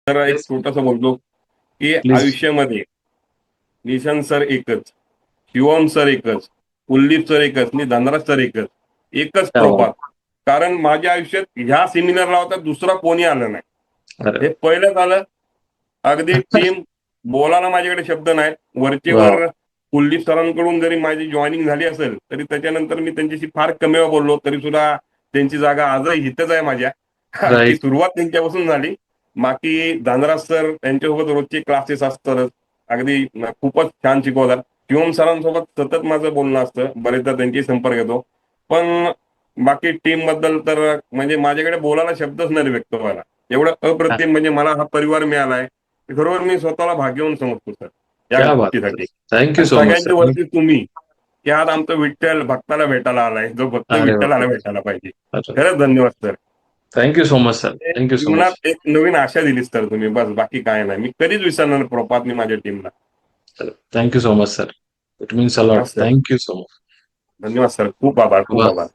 तर एक छोटस बोलतो की प्लीज. आयुष्यामध्ये निशांत सर एकच, शिवम सर एकच, कुलदीप सर एकच, मी धनराज सर एकच, एकच क्या बात. प्रभात. कारण माझ्या आयुष्यात ह्या सेमिनारला होता दुसरा कोणी आलं नाही. अरे हे पहिलं झालं. अगदी टीम बोलायला माझ्याकडे शब्द नाहीत. वा. वरचेवर कुलदीप सरांकडून जरी माझी जॉईनिंग झाली असेल तरी त्याच्यानंतर मी त्यांच्याशी फार कमी वेळा बोललो, तरी सुद्धा त्यांची जागा आजही हितच आहे माझ्या. ती राईट. सुरुवात त्यांच्यापासून झाली. बाकी धनराज सर त्यांच्यासोबत रोजचे क्लासेस असतात. अगदी खूपच छान शिकवतात. शिवम सरांसोबत सतत माझं बोलणं असतं, बरेचदा त्यांचे संपर्क येतो. पण बाकी टीम बद्दल तर म्हणजे माझ्याकडे बोलायला शब्दच नाही व्यक्त व्हायला. एवढं अप्रतिम म्हणजे मला हा परिवार मिळालाय, खरोबर मी स्वतःला भाग्यवान समजतो सर या क्या बात सर. गोष्टीसाठी. थँक्यू आणि सो मच सगळ्यांच्या सर. वरती तुम्ही, की आज आमचं विठ्ठल भक्ताला भेटायला आलाय, जो भक्त अरे विठ्ठलाला बापरे. भेटायला पाहिजे. अच्छा. खरंच धन्यवाद sir. Thank you so much sir. म्हणजे थँक्यू सो मच. जीवनात एक नवीन आशा दिलीस तर तुम्ही, बस बाकी काय नाही. मी कधीच विसरणार प्रोपातनी माझ्या टीमला. Thank you so much sir. It means a whole lot. Sir, thank you so much. धन्यवाद सर, खूप आभार, खूप आभार.